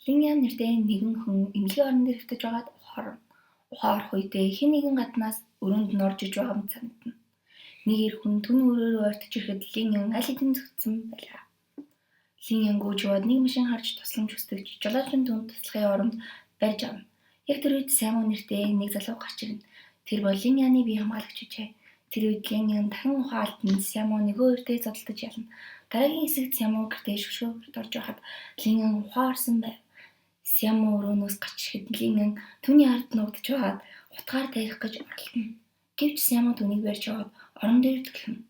Линьян нэртэй нэгэн хүн эмнэлгийн орон дээр хэвтэж байгаад ухаан орох үедээ хэн нэгэн гаднаас өрөөнд нь орж иж байгаа мэт санагдана. Нэг эр хүн түүний өрөөрөө ойртож ирэхэд Линьян аль хэдийн зогссон байлаа. Линьян гүйж яваад нэг машин харж тусламж хүсдэг жолоочин түүнд туслахын оронд барьж авна. Яг тэр үед Сямо нэртэй нэг залуу гарч ирнэ. Тэр бол Линьяны бие хамгаалагч гэжээ. Тэр үед Линьян дахин ухаан алдсан Сямо нөгөө өртөө зодтолдож ялна. Дараагийн хэсэгт Сямо гэртээ шүшгөөрт орж байхад Линьян ухаан орсон байв. Сямо өрөөнөөс гарч ирэхэд Линьян түүний ард нуугдж байгаад утгаар тарих гэж оролдоно. Гэвч Сямо түүнийг барьж аваад орон дээр төлөвлөнө.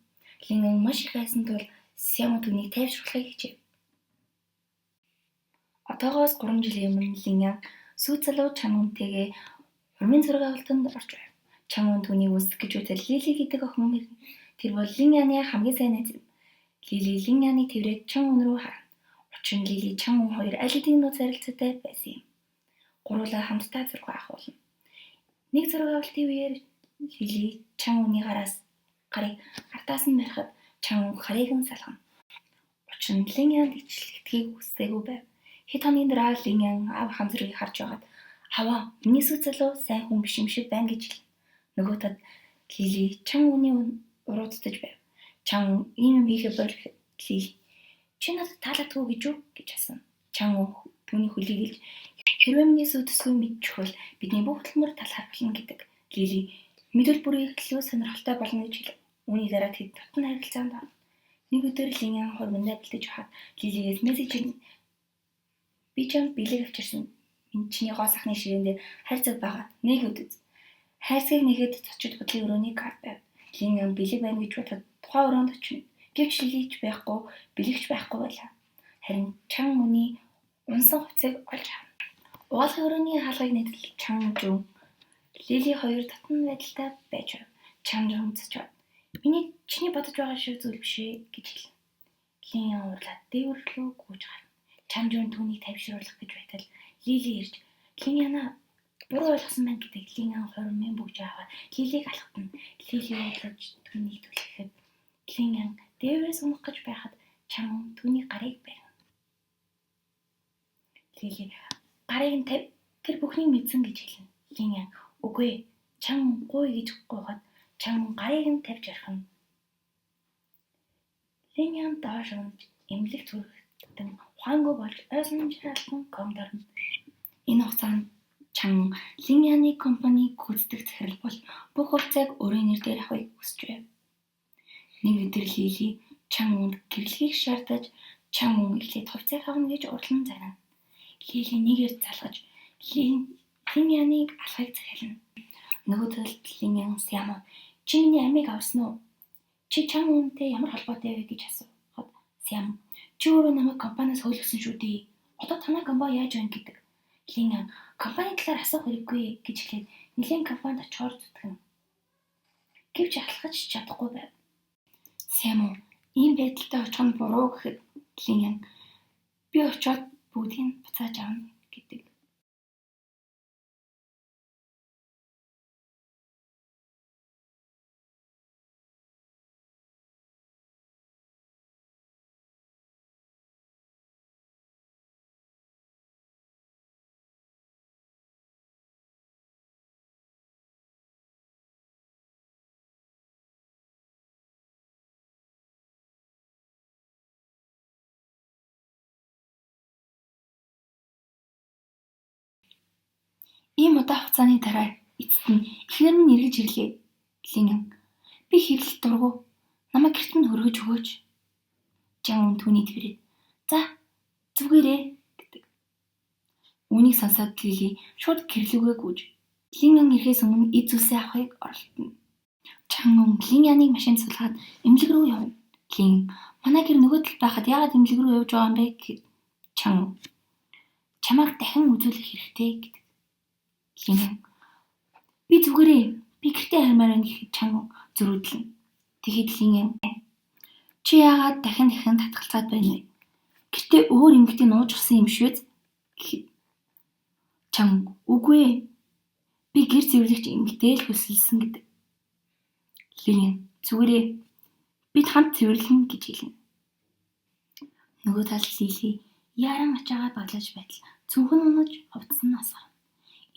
Линьян маш их айсан тул Сямо түүнийг тайвшруулахыг хичээв. Одоогоос 3 жилийн өмнө Линьян сүйт залуу Чангунтэйгээ урмын зураг авалтанд орж байв. Чангун түүнийг үсэх гэж байтал Лили гэдэг охин ирнэ. Тэр бол Линьяны хамгийн сайн найз юм. Лили Линьяныг тэрвээд Чангун руу харна. Учир нь Лили Чангун хоёр аль хэдийн нууц харилцаатай байсан юм. Гурлаа хамтдаа зураг авахулна. Нэг зураг авалтын үеэр Лили Чангуны гарыг артаас нь барихад Чангун харийг нь салгана. Учир нь Линьянд ичлэгдэхийг хүссээгүй байв. Хэд хоногийн дараа Линьян аав хамзрыг харж байгаад "Аваа, миний сүйт залуу сайн хүн биш юм шиг байна" гэж хэлнэ. Нөгөө тад Лили Чангуны урууддаж байв. Чангун ийм юм хийхээ болихэд Лили "Чи надад таалагдгүй гэж үү?" гэж асууна. Чангун түүний хөлийг илж "Хэрвээ миний сүйт төсвийг мэдчихвэл бидний бүх хөдөлмөр талхаар болно" гэдэг. Лили "Мэдвэл бүрийг илүү сонирхолтой болно" гэж хэлв. Үүний дараа тэд татан харилцаанд орно. Нэг өдөр Линьян хурмандаа бэлдэж байхад Лилигээс мессеж ирнэ. "Би чамд бэлэг авчирсан. Энд чиний гоо сахны ширээн дээр хайрцаг байгаа. Нэгэд үз." Хайрцгийг нэхэд цочид бодлын өрөөний карт байв. Линьян бэлэг байна гэж бодоход тухайн өрөөнд очино. Гэвч Лилич байхгүй, бэлэгч байхгүй байлаа. Харин Чангуны унсан хувцсыг олж авна. Угаалгын өрөөний хаалгыг нэтэл Чангун Лили хоёр татан байдалтай байж байв. Чангун үзэж бод. Чиний бодож байгаа шиг зүйл биш ээ" гэж хэлнэ. Линьян уурлаад дээвэрлүү гүйж гарна. Чангун түүнийг тайвшруулах гэж байтал Лили ирж "Линьяна буруу ойлгосон байна" гэдэг. Линьян хурмын бүгжээ аваад Лилиг алхтана. Лили уурлаж түүнийг түлхэхэд Линьян дээврээс унах гэж байхад Чангун түүний гарыг барина. Лили "Гарыг нь тавь. Тэр бүхнийг мэдсэн" гэж хэлнэ. Линьян "Үгүй ээ, Чангун гуй" гэж гуйхад Чангун гарыг нь тавьж орхино. Линьян доош унаж эмнэлэгт хүрэгдэн ухаангүй болж ойсомжоор алтан комд орно. Энэ хугацаанд Чангун Линьяны компани гүйцэтгэх захирал бол бүх хувьцааг өөрийн нэр дээр авахыг хүсэж байв. Нэг өдөр Лили Чангунд гэрлэхийг шаардаж Чангун эхлээд хувьцааг авна гэж урлан загнана. Лили нэгээр залгаж Линьяныг алахыг захиална. Нөгөө талд Линьян Сямо "Чи миний амийг авсан уу? Чи Чангунтай ямар холбоотой вэ" гэж асуухад Сямо "Чи өөрөө намайг компаниас хөөлгсөн шүү дээ. Одоо танай компани яаж байна" гэдэг. Линьян "Компани талаар асуух хэрэггүй" гэж хэлээд нэлийн компанид очихоор зүтгэнэ. Гэвч алхаж чадахгүй байв. Сямо "Ийм байдалтай очих нь буруу" гэхэд Линьян "Би очиод бүгдийг нь буцааж авна" гэдэг. Ийм удаан хугацааны дараа эцэст нь эхнэр минь эргэж ирлээ. Линьян "Би хэвлэлд дургу. Намайг гэрт нь хөргөж өгөөч." Чангун түүний тэрвэрэд "За, зүгээрээ" гэдэг. Үүнийг сонсоод Лили шууд гэрлүүгээ гүйж Линьян ирэхээс өмнө эд зүйлсээ авахыг оролдоно. Чангун Линьяныг машинд суулгаад эмнэлэг рүү явна. Линьян "Манай гэр нөгөө талд байхад яагаад эмнэлэг рүү явж байгаа юм бэ" гэхэд Чангун "Чамайг дахин үзүүлэх хэрэгтэй" гэдэг. Линьян "Би зүгээрээ. Би гэртээ хармаар байна" гэхэд Чангун зөрүүдлэнэ. Тэгэхэд Линьян "Чи яагаад дахин татгалзаад байна вэ? Гэртээ өөр эмэгтэй нууж усан юм швэз" гэхэд Чангун "Үгүй ээ. Би гэр цэвэрлэгч эмэгтэй л хүсэлсэн" гэдэг. Линьян "Зүгээрээ. Бид хамт цэвэрлэнэ" гэж хэлнэ. Нөгөө талд Лили Яран ачаагаа баглаж байтал цүнхэн унаж хувцсан нас гарна.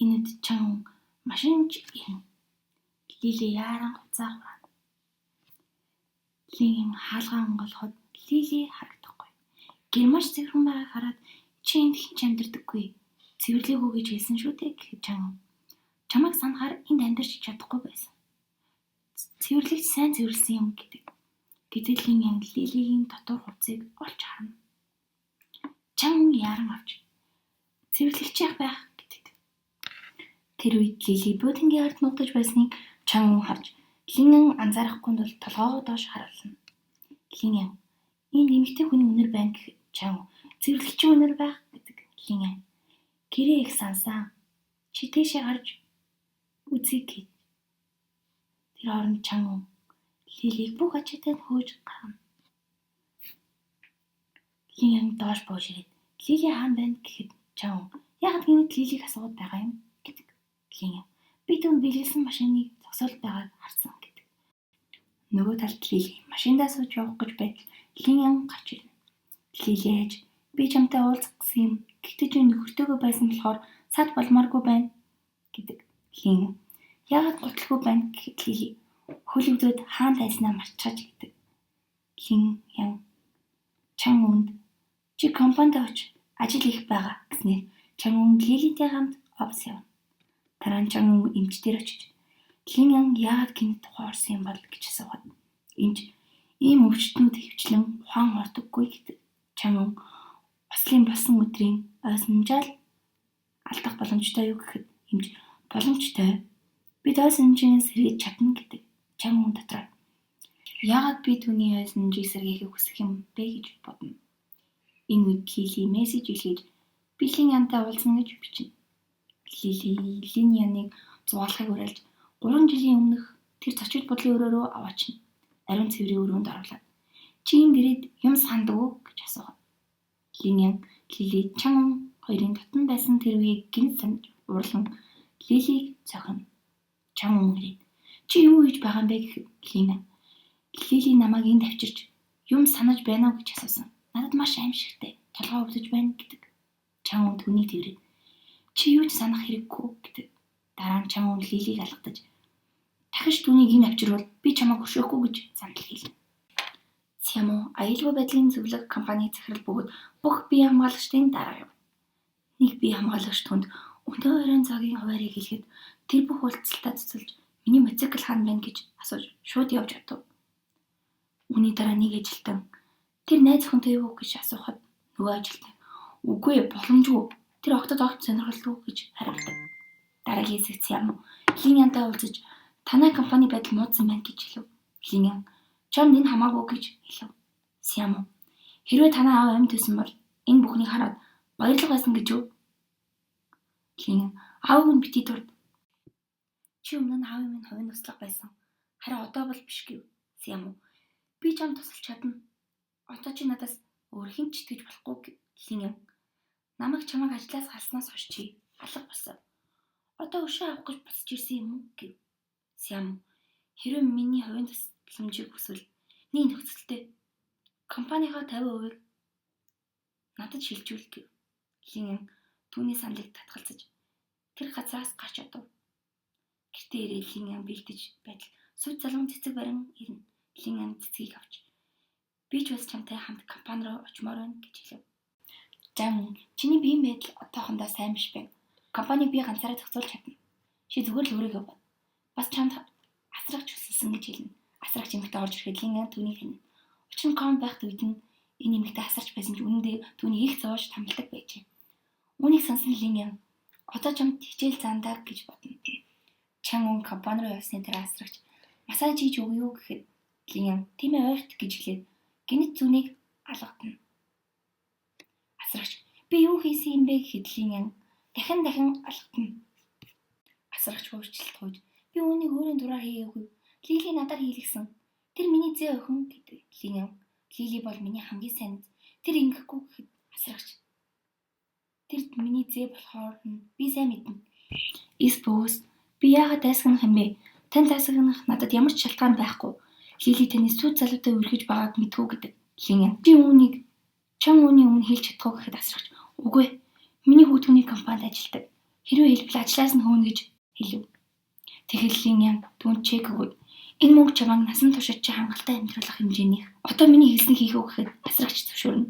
Энэд Чангун машинч ирнэ. Лили яран хуцаа хураана. Лигийн хаалгаа онголоход Лили харагдахгүй. Гэрмаш цэвэрхэн байгааг хараад чи энд хинч амьдардаггүй. Цэвэрлээгүү гэж хэлсэн шүү дээ гэхэд Чангун чамайг санахаар энд амьдарч чадахгүй байсан. Цэвэрлэгч сайн цэвэрлсэн юм гэдэг. Гэтэл Лилигийн дотор хувцсыг олж харна. Чангун яран авч цэвэрлэгч яах байх гэдэг. Тэр үед Лили буудангийн ард нугдаж байсныг Чангун харж Лингэн анзаарахгүй тул толгоогоо доош харуулна. Лингэн энэ эмэгтэй хүний үнэр байна гэхэд Чангун цэвэрлэгчийн үнэр байх гэдэг. Лингэн гэрээ их сансан. Чи тийшээ гарч үзье гэв. Тэр хооронд Чангун Лилиг бүх ачаатай хөөж гаргана. Лингэн доош бууж ирээд Лили хаан байна гэхэд Чангун яагаад гинэд Лилиг асууад байгаа юм гэдэг. Лингэн би түн биелсэн машиныг зогсоолт байгааг харсан гэдэг. Нөгөө талд Лили машиндаа сууж явах гэж байтал Лингэн гарч ирнэ. Лили ээж би чамтай уулзах гэсэн юм. Гэхдээ чи нөхөртөөгөө байсан болохоор сад болмооргүй байна гэдэг. Лингэн яагаад готлгүй байна гэхэд Лили хөл өвдөд хаан тайснаа марчаач гэдэг. Лингэн Чангунд чи компанид очиж ажил хийх байгаа гэснээр Чангун Лилитэй хамт офис явна. Дараа нь Чангун эмч дээр очиж Лингэн яагаад гинэд тухай орсон юм бол гэж асууад эмч ийм өвчтнүүд хөвчлэн ухаан ордоггүй гэдэг. Чангун ослын болсон өдрийн ойсонжаал алдах боломжтой юу гэхэд эмч боломжтой. Бид ойсонжийн сэргийж чадна гэдэг. Чангун дотроо яагаад би түүний ойсонжийг сэргээхийг хүсэх юм бэ гэж бодно. Энэ үед Лили мессеж илгээж би Лингэнтэй уулзна гэж бичнэ. Лили Лингэныг зугаалахыг уриалж 3 жилийн өмнөх тэр зочид бодлын өрөөрөө аваачна. Ариун цэврийн өрөөнд оруулаад чи энд ирээд юм санд уу гэж асуув. Лингэн Лили Чангун хоёрын татан байсан тэр үеийг гинт санаж уурлан Лилиг зохино. Чангун ирээд чи юу хийж байгаа юм бэ гэхэд Лингэн Лили намайг энд авчирч юм санаж байна уу гэж асуусан. Надад маш аимшигтай толгой өвдөж байна гэдэг. Чангун түүнийг тэрвэрэв. Чи юу ч санах хэрэггүй гэдэг. Дараа нь Чангун Лилиг алгадаж дахиж түүнийг энд авчирвал би чамайг өшөөхгүй гэж зандал хэлнэ. Сямо аюулгүй байдлын зөвлөх компани захирал бөгөөд бүх бие хамгаалагчдын дараа яв. Нэг бие хамгаалагч түнд өнөө оройн цагийн хуваарийг хэлэхэд тэр бүх уулзалтаа цуцалж миний мотоцикл хаана байна гэж асууж шууд явж чадав. Үүний дараа нэг ажилтан тэр найз охинтой юу гэж асуухад нөгөө ажилтан үгүй боломжгүй тэр октод огт сонирхолгүй гэж хариулдаг. Дараагийн хэсэгт Сямо Лингэнтэй уулзаж танай компани байдал муудсан байна гэж хэлв. Лингэн чамд энэ хамаагүй гэж хэлв. Сямо хэрвээ танай аав амьд байсан бол энэ бүхнийг хараад баярлах байсан гэж юу? Лингэн аав нь бити дурд. Чи өмнө нь аав минь хувийн туслах байсан. Харин одоо бол биш гэв. Сямо би чамд тусалж чадна. Одоо чи надаас өөр хэн ч итгэж болохгүй гэв. Лингэн намайг чамайг ажлаас халснаас хойш чи алга болсон. Одоо өшөө авах гэж буцаж ирсэн юм уу гэв. Сямо хэрвээ миний хувийн тусламжийг хүсвэл нэг нөхцөлтэй компанийнхаа 50% надад шилжүүл гэв. Лингэн түүний саналыг татгалзаж тэр газраас гарч одов. Гэртээ ирээд Лингэн бэлдэж байтал сүйд залгын цэцэг барин ирнэ. Лингэн цэцгийг авч би ч бас чамтай хамт компани руу очимоор байна гэж хэлв. Чангун чиний биеийн байдал одоохондоо сайн биш байна. Компаниг би ганцаараа зохицуулж чадна. Чи зүгээр л өөрийгөө бод. Бас чамд асрагч хүсэлсэн гэж хэлнэ. Асрагч эмэгтэй орж ирэхэд Лингэн түүнийг хэнэ. Учир нь ком байхад үед нь энэ эмэгтэй асарч байсан ч үнэндээ түүнийг их зовоож тамилдаг байжээ. Үүнийг сонсон Лингэн одоо чамд хичээл заандаа гэж бодно. Чангун компани руу явсны дараа асрагч массаж хийж өгье юу гэхэд Лингэн тийм ээ ойрт гэж хэлээд гинэт зүүнийг алгадна. Асрагч би юу хийсэн юм бэ гэхэд Лингэн дахин алгадна. Асрагч хөөцөлт хойж би үүнийг өөрийн дураар хийгээгүй. Лили надаар хийлгсэн. Тэр миний зээ охин гэдэг. Лингэн Лили бол миний хамгийн сайн. Тэр ингэхгүй гэхэд асрагч тэр миний зээ болохоор би сайн мэднэ. Испос би яагаад дайсагнах юм бэ? Тань дайсагнах надад ямар ч шалтгаан байхгүй. Лили таны сүйд залуутай үргэж байгааг мэдгүй гэдэг. Лингэн чи үүнийг Чан үүний өмнө хэлж чадахгүй гэхэд асрагч үгүй миний хүү түүний компанид ажилладаг. Хэрвээ хэлбэл ажлаас нь хөөнө гэж хэлв. Тэгэхэл Лин Ян түүнд чек өгöd. Энэ мөнгө чамайг насан туршид чи хангалттай амьдруулах хэмжээних. Одоо миний хэлснийг хийх үү гэхэд асрагч зөвшөөрнө.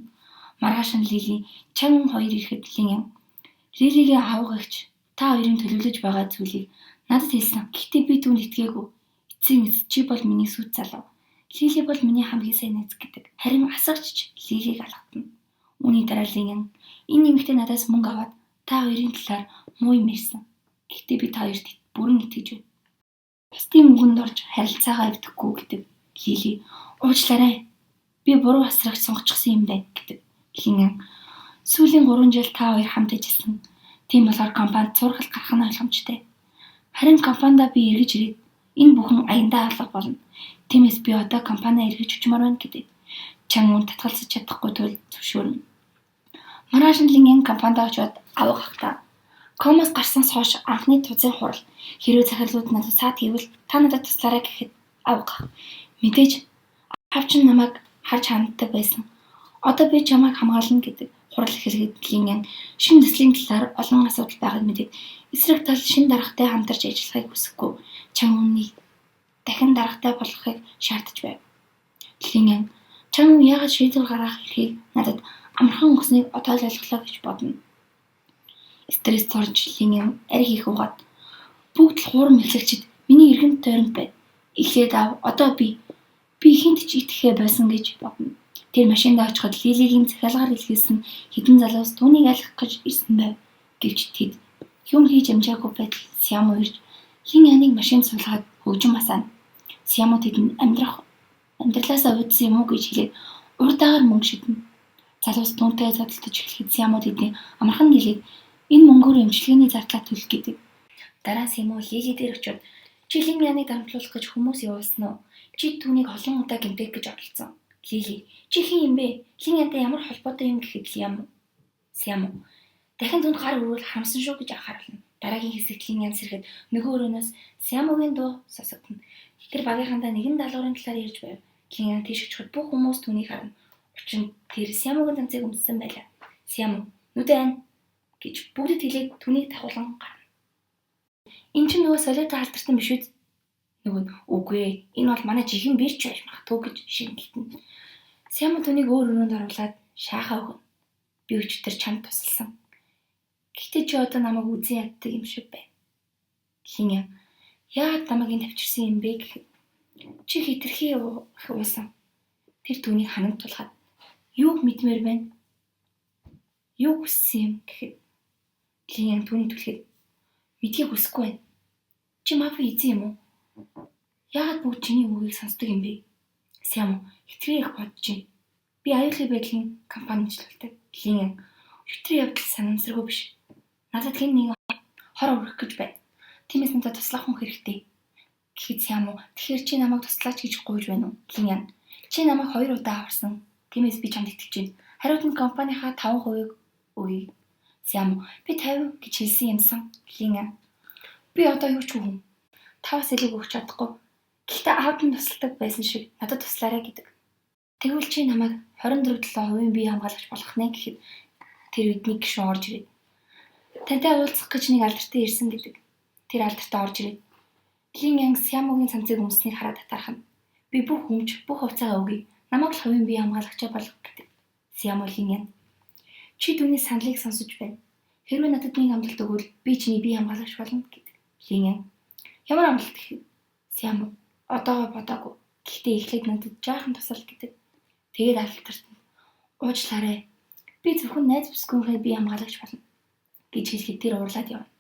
Маргааш нь Лили, Чан хоёр ирэхэд Лин Ян Лилигийн авгагч та хоёрын төлөвлөж байгаа зүйлийг надад хэлсэн. Гэхдээ би түүнд итгээгүй. Эцсийн эц чи бол миний сүт залуу. Лили бол миний хамгийн сайн найз гэдэг. Харин асагч Лилиг алгатна. Үүний дараа Лин Ян энэ нэмэгтэй надаас мөнгө аваад та хоёрын талаар муу юм ярьсан. Гэхдээ би та хоёрт бүрэн итгэж байна. Бусдын мөнгөнд орж харилцаагаа эвдэхгүй гэдэг Лили. Уучлаарай. Би буруу асрагч сонгочихсон юм байна гэдэг. Лин Ян сүүлийн 3 жил та хоёр хамт ажилласан. Тийм болохоор компанид зургал гарах нь ойлгомжтой. Харин компанида би эргэж ирээд энэ бүхэн аяндаа алга болно. Тиймээс би одоо компаниа эргэж өчмөр байна гэдэг. Чан үн татгалзаж чадахгүй тул зөвшөөрнө. Маргааш нь Лин Ян компанида очиод авах хахта. Комос гарснаас хойш анхны тузын хурал. Хэрвээ захирлууд надад саад хийвэл та надад туслаарай гэхэд авах. Мэдээж авч намайг харж ханддаг байсан. Одоо би чамайг хамгаална гэдэг хурал хэрэгэд Лин Ян шинэ төслийн талаар олон асуудал байгааг мэдээд эсрэг тал шинэ даргатай хамтарч ажиллахыг хүсэхгүй. Чан үннийг дахин даргатай болгохыг шаардаж байв. Лин Ян Чан үн яагаад шийдвэр гаргах эрхийг надад амархан өгснийг одоо л ойлголоо гэж бодно. Стресс орж Лин Ян арх их угаад бүгд л хуурам эхлэгчид миний эргэн тойронд байна. Эхлээд ав одоо би хинт ч итгэхээ байсан гэж бодно. Тэр машиндаа очиход Лилигийн захиалгаар илгээсэн хэдэн залуус түүнийг алих гэж ирсэн байв. Гэвч тэд юм хийж амжаагүй байтал Сямо ирж Лин Яныг машинд суулгаад хөгжин басаана. Сямо тэдэнд амьдралаасаа уудсан юм уу гэж хэлээд урдаагаар мөнгө шиднэ. Залуус түүнтэй зодтолдож эхлэхэд Сямо тэдний амархан гэлээд энэ мөнгөөр эмчилгээний зардлаа төлөх гэдэг. Дараа Сямо Лили дээр очиод чи Лин Яныг дамжуулах гэж хүмүүс явуулсан уу? Чи түүнийг олон удаа гэмтэх гэж оролцсон. Лили чи хин юм бэ? Лин Янтай ямар холбоотой юм гэхэд Сямо дахин түнд гар өрөөл харамсан шүү гэж анхааруулна. Дараагийн хэсэгт Лин Ян сэрхэд нөгөө өрөөнөөс Сямогийн дуу сонсогдно. Тэр багийнхандаа нэгэн даалгаврын талаар ярьж байв. Лин Ян тийш очиход бүх хүмүүс түүнийг харна. Учир нь тэр Сямогийн танцыг өмссөн байлаа. Сямо нүдэн ань гэж бүгдэд хэлээд түүнийг давхуулан гарна. Энд чинь нөгөө солиотой халтартан биш үү? Нөгөө нь үгүй энэ бол манай жихэн бирч байж магадгүй гэж шингэлтэн. Сямо түүнийг өөр өрөөнд оруулаад шаахаа өгнө. Би өчтөр чамд тусалсан. Гэхдээ чи одоо намайг үзэн яддаг юм шиг байна. Лин Ян яагаад намайг энэ тавьчирсан юм бэ гэхэд чи хитрхи уусан. Тэр түүнийг ханамд тулгаад юуг мэдмээр байна? Юу хүссэн юм гэхэд Лин Ян түүний түлхээд мэдхийг хүсэхгүй байна. Чи мафи эзэн юм уу? Яагаад бүгд чиний үгийг сонсдог юм бэ? Сямо хитрхи их бодож байна. Би аюулгүй байдлын компанид ажилладаг. Лин Ян өчтөр явдал санамсаргүй биш. Надад хэн нэгэн хор өргөх гэж байна. Тиймээс надад туслах хүн хэрэгтэй. Гэхэд Сямо тэгэхээр чи намайг туслаач гэж гуйж байна уу? Лин Ян чи намайг 2 удаа аварсан. Тиймээс би чамд итгэж байна. Хариуд нь компанийнхаа 5% өгье. Сямо би 50 гэж хэлсэн юмсан. Лин Ян би одоо юу ч үгүй. 5-аас илүү өгч чадахгүй. Гэхдээ аавд нь тусалдаг байсан шиг надад туслаарай гэдэг. Тэгвэл чи намайг 24% бие хамгаалагч болгох нэ гэхэд тэр үед нэг гишүүн орж ирээд тантай уулзах гэж нэг алдартай ирсэн гэдэг. Тэр алдартай орж ирээд Лин Ян Сямогийн цамцыг өмснийг хараад татархана. Би бүх хүмж, бүх хувцаагаа өгье. Намайг л хувийн бие хамгаалагчаа болгох гэдэг. Сямо Лин Ян чи түүний саналыг сонсож байна. Хэрвээ надад нэг амлалт өгвөл би чиний бие хамгаалагч болно гэдэг. Лин Ян ямар амлалт гэхэд Сямо одоогоо бодоогүй. Гэхдээ эхлээд надад жаахан тусал гэдэг. Тэгээд алдарт нь уучлаарай. Би зөвхөн найз бүсгүйнхээ бие хамгаалагч болно гэж хэлэхэд тэр уурлаад явна.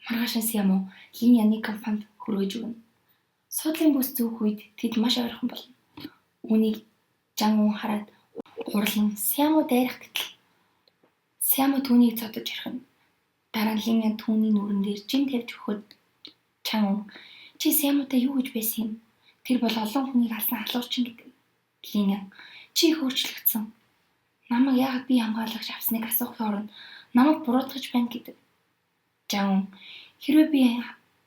Маргааш нь Сямо Лин Яны компанид хөргөж өгнө. Суудлын бүс зүүх үед тэд маш ойрхон болно. Үүнийг Жан Үн хараад уурлан Сямо дайрах гэтэл Сямо түүнийг зодож орхино. Дараа нь Лин Ян түүний нүрэн дээр жин тавьж өгөхөд Чан Үн чи Сямотой юу гэж байсан юм? Тэр бол олон хүнийг алсан халуурчин гэдэг. Лин Ян чи их өөрчлөгдсөн. Намайг яагаад бие хамгаалагч авсныг асуухын оронд намайг буруутгаж байна гэдэг. Жан Үн хэрвээ би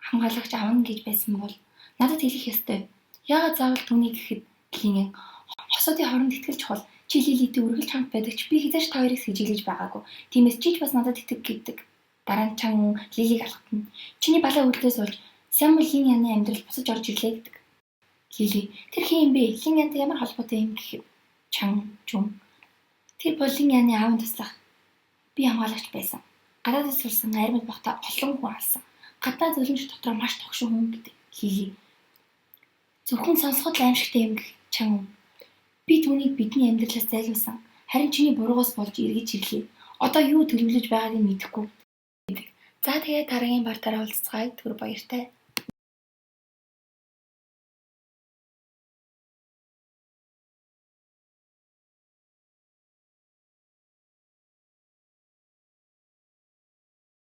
хамгаалагч авна гэж байсан бол надад хэлэх ёстой. Яагаад заавал түүнийг гэхэд Лин Ян хосуудын хооронд итгэл чухал. Чи Лилитэй үргэлж хамт байдаг ч би хэзээ ч та хоёрыг сэжиглэж байгаагүй. Тиймээс чи ч бас надад итэг гэдэг. Дараа нь Чангун Лилиг алхатна. Чиний балаа үрдээс болж Сямл Лин Яны амьдрал босож орж ирлээ гэдэг. Лили тэр хин юм бэ? Лин Янтай ямар холбоотой юм гэх юм? Чангун тэр бол Лин Яны аавын туслах. Би хамгаалагч байсан. Гадаадд сурсан армид багтаа олон хүн алсан. Гадаа зөвлөмж дотроо маш тогшин хүн гэдэг. Лили зөвхөн сонсоход л аимшигтай юм гэх Чангун. Би түүнийг бидний амьдралаас зайлуулсан. Харин чиний буруугаас болж эргэж ирлээ. Одоо юу төлөвлөж байгааг нь мэдэхгүй. За тэгээд дараагийн бартаараа уулзцгаая. Түр баяртай.